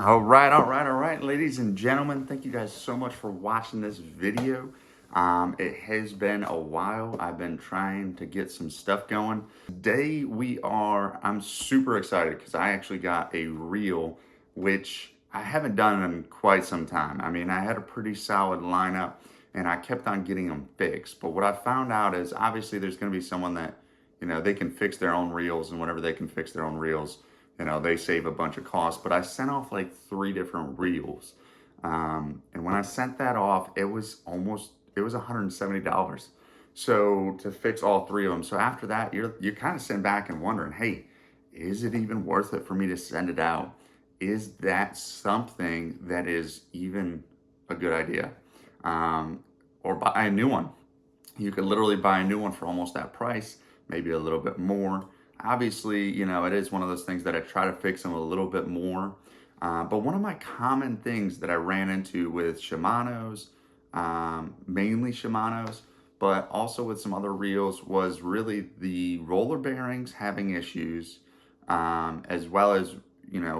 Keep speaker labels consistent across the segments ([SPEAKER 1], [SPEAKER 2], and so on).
[SPEAKER 1] All right, ladies and gentlemen. Thank you guys so much for watching this video. It has been a while. I've been trying to get some stuff going. Today I'm super excited because I actually got a reel, which I haven't done in quite some time. I mean, I had a pretty solid lineup and I kept on getting them fixed. But what I found out is obviously there's going to be someone that, they can fix their own reels, and whenever they can fix their own reels, they save a bunch of costs. But I sent off like 3 different reels. And when I sent that off, it was $170. So to fix all 3 of them. So after that, you're kind of sitting back and wondering, hey, is it even worth it for me to send it out? Is that something that is even a good idea? Or buy a new one. You could literally buy a new one for almost that price, maybe a little bit more. Obviously, it is one of those things that I try to fix them a little bit more. But one of my common things that I ran into with Shimano's, mainly Shimano's, but also with some other reels, was really the roller bearings having issues, as well as,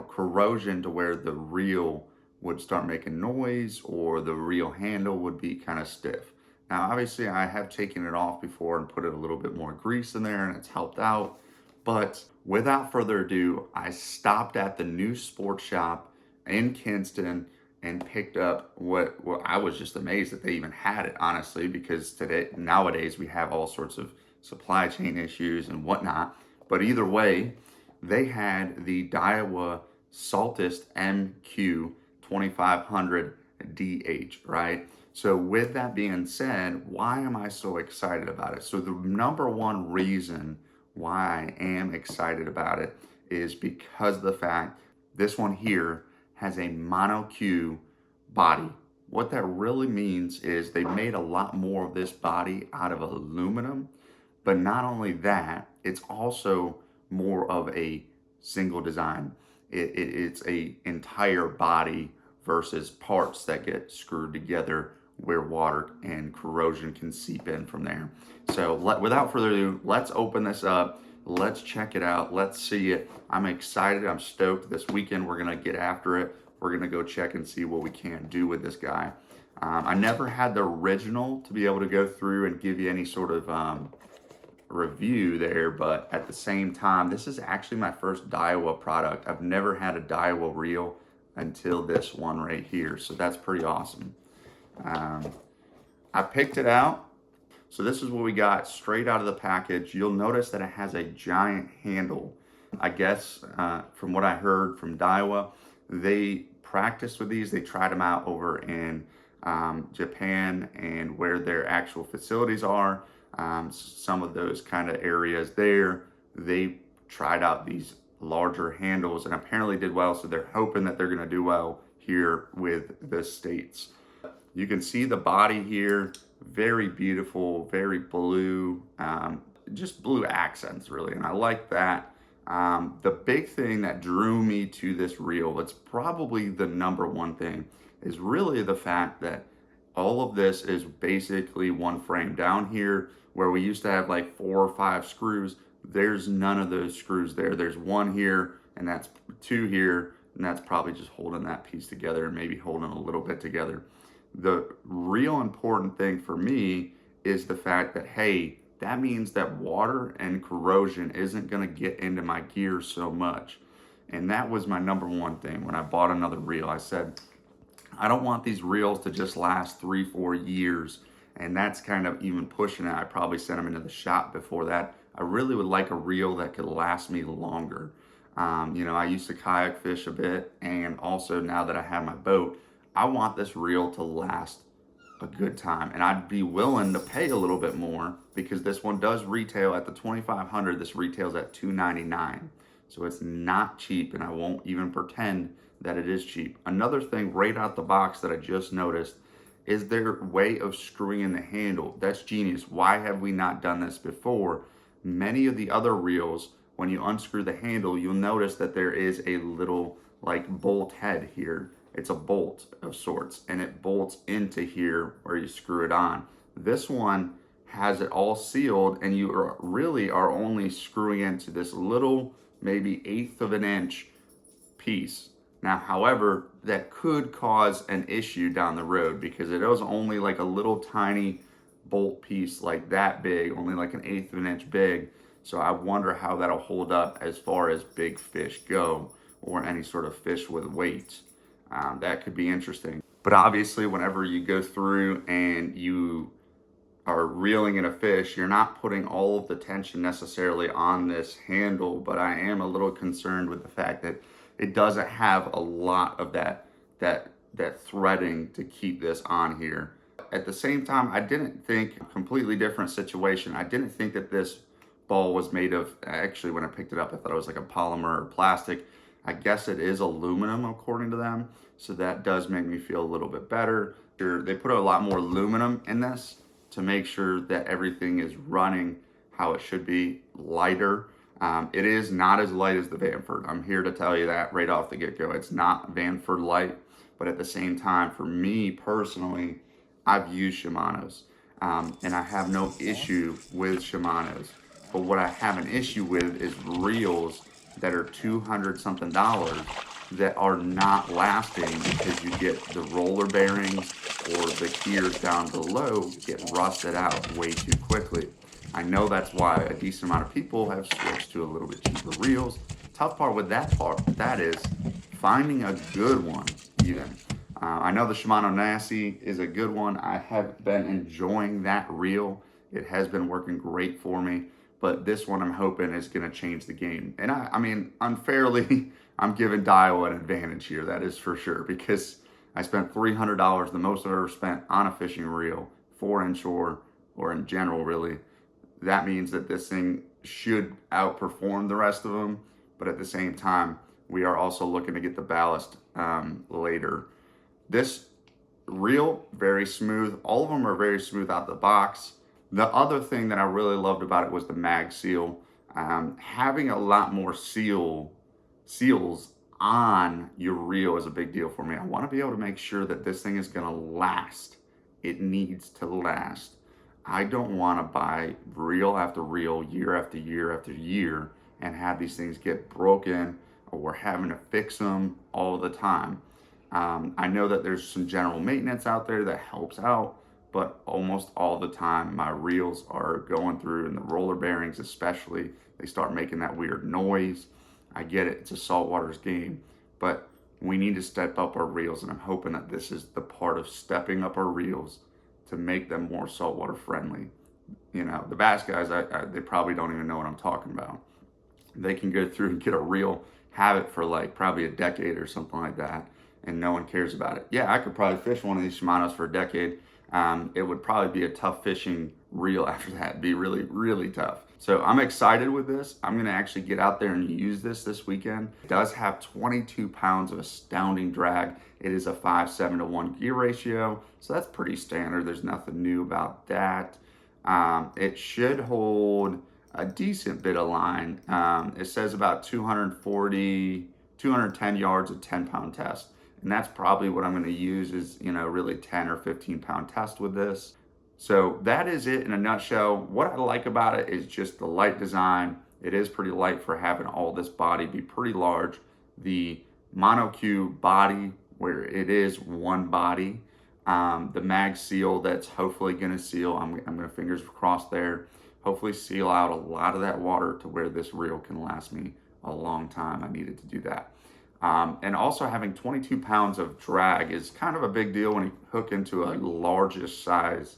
[SPEAKER 1] corrosion to where the reel would start making noise or the reel handle would be kind of stiff. Now, obviously, I have taken it off before and put a little bit more grease in there, and it's helped out. But without further ado, I stopped at the new sports shop in Kinston and picked up what I was just amazed that they even had it, honestly, because nowadays we have all sorts of supply chain issues and whatnot. But either way, they had the Daiwa Saltist MQ 2500 DH, right? So with that being said, why am I so excited about it? So the number one reason why I am excited about it is because of the fact this one here has a mono Q body. What that really means is they made a lot more of this body out of aluminum, but not only that, it's also more of a single design. It's a entire body versus parts that get screwed together where water and corrosion can seep in from there. So without further ado, let's open this up. Let's check it out. Let's see it. I'm excited. I'm stoked. This weekend, we're going to get after it. We're going to go check and see what we can do with this guy. I never had the original to be able to go through and give you any sort of review there, but at the same time, this is actually my first Daiwa product. I've never had a Daiwa reel until this one right here. So that's pretty awesome. I picked it out. So this is what we got straight out of the package. You'll notice that it has a giant handle. I guess from what I heard from Daiwa, they practiced with these. They tried them out over in Japan and where their actual facilities are. Some of those kind of areas there, they tried out these larger handles and apparently did well. So they're hoping that they're going to do well here with the States. You can see the body here, very beautiful, very blue, just blue accents really, and I like that. The big thing that drew me to this reel, it's probably the number one thing, is really the fact that all of this is basically one frame. Down here, where we used to have like 4 or 5 screws, there's none of those screws there. There's 1 here, and that's 2 here, and that's probably just holding that piece together and maybe holding a little bit together. The real important thing for me is the fact that, hey, that means that water and corrosion isn't going to get into my gear so much. And that was my number one thing when I bought another reel. I said, I don't want these reels to just last 3-4 years. And that's kind of even pushing it. I probably sent them into the shop before that. I really would like a reel that could last me longer. I used to kayak fish a bit, and also now that I have my boat, I want this reel to last a good time, and I'd be willing to pay a little bit more because this one does retail at the 2500. This retails at $299, so it's not cheap, and I won't even pretend that it is cheap. Another thing right out the box that I just noticed is their way of screwing in the handle. That's genius. Why have we not done this before? Many of the other reels, when you unscrew the handle, you'll notice that there is a little like bolt head here. It's a bolt of sorts, and it bolts into here where you screw it on. This one has it all sealed, and you really are only screwing into this little, maybe 1/8 of an inch piece. Now, however, that could cause an issue down the road because it was only like a little tiny bolt piece like that big, only like an eighth of an inch big. So I wonder how that'll hold up as far as big fish go or any sort of fish with weight. That could be interesting. But obviously, whenever you go through and you are reeling in a fish, you're not putting all of the tension necessarily on this handle, but I am a little concerned with the fact that it doesn't have a lot of that threading to keep this on here. At the same time, I didn't think, completely different situation. I didn't think that this ball was made of, actually when I picked it up, I thought it was like a polymer or plastic. I guess it is aluminum according to them. So that does make me feel a little bit better. They put a lot more aluminum in this to make sure that everything is running how it should be, lighter. It is not as light as the Vanford. I'm here to tell you that right off the get-go. It's not Vanford light, but at the same time, for me personally, I've used Shimano's, and I have no issue with Shimano's. But what I have an issue with is reels that are $200 something that are not lasting because you get the roller bearings or the gears down below get rusted out way too quickly. I know that's why a decent amount of people have switched to a little bit cheaper reels. Tough part with that is finding a good one even. I know the Shimano Nasty is a good one. I have been enjoying that reel. It has been working great for me, but this one I'm hoping is going to change the game. And I mean, unfairly, I'm giving Daiwa an advantage here, that is for sure, because I spent $300, the most I've ever spent on a fishing reel, for inshore, or in general, really. That means that this thing should outperform the rest of them, but at the same time, we are also looking to get the ballast later. This reel, very smooth. All of them are very smooth out the box. The other thing that I really loved about it was the mag seal. Having a lot more seals on your reel is a big deal for me. I want to be able to make sure that this thing is going to last. It needs to last. I don't want to buy reel after reel, year after year after year, and have these things get broken or having to fix them all the time. I know that there's some general maintenance out there that helps out, but almost all the time my reels are going through, and the roller bearings especially, they start making that weird noise. I get it, it's a saltwater's game, but we need to step up our reels, and I'm hoping that this is the part of stepping up our reels to make them more saltwater friendly. You know, the bass guys, they probably don't even know what I'm talking about. They can go through and get a reel, have it for like probably a decade or something like that, and no one cares about it. Yeah, I could probably fish one of these Shimanos for a decade. It would probably be a tough fishing reel after that. It'd be really, really tough. So I'm excited with this. I'm gonna actually get out there and use this weekend. It does have 22 pounds of astounding drag. It is a 5:7 to 1 gear ratio, so that's pretty standard. There's nothing new about that. It should hold a decent bit of line. It says about 240, 210 yards of 10-pound test. And that's probably what I'm going to use is, you know, really 10 or 15 pound test with this. So that is it in a nutshell. What I like about it is just the light design. It is pretty light for having all this body be pretty large. The monocue body, where it is one body. The mag seal that's hopefully going to seal. I'm going to fingers crossed there. Hopefully seal out a lot of that water to where this reel can last me a long time. I needed to do that. And also having 22 pounds of drag is kind of a big deal when you hook into a largest size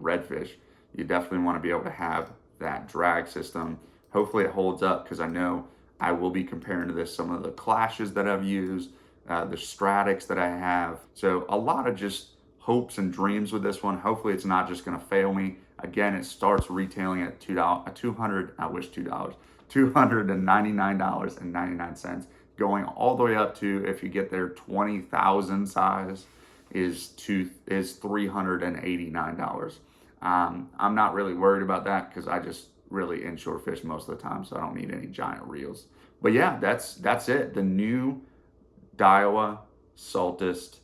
[SPEAKER 1] redfish. You definitely want to be able to have that drag system. Hopefully it holds up, because I know I will be comparing to this some of the Clashes that I've used, the Stradics that I have. So a lot of just hopes and dreams with this one. Hopefully it's not just going to fail me. Again, it starts retailing at $299.99, going all the way up to, if you get there 20,000 size, is $389. I'm not really worried about that because I just really inshore fish most of the time, so I don't need any giant reels. But yeah, that's it. The new Diawa Saltist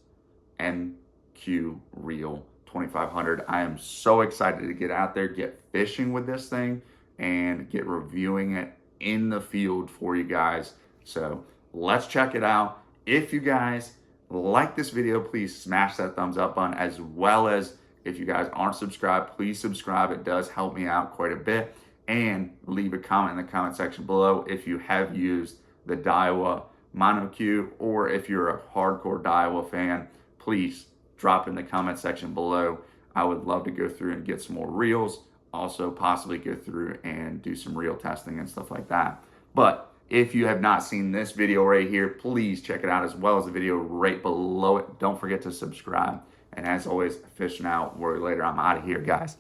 [SPEAKER 1] MQ reel 2500. I am so excited to get out there, get fishing with this thing, and get reviewing it in the field for you guys. So let's check it out. If you guys like this video, please smash that thumbs up button, as well as if you guys aren't subscribed, please subscribe. It does help me out quite a bit. And leave a comment in the comment section below if you have used the Daiwa MonoQ, or if you're a hardcore Daiwa fan, please drop in the comment section below. I would love to go through and get some more reels, also possibly go through and do some reel testing and stuff like that. But if you have not seen this video right here, please check it out, as well as the video right below it. Don't forget to subscribe. And as always, fishing out, worry later. I'm out of here, guys.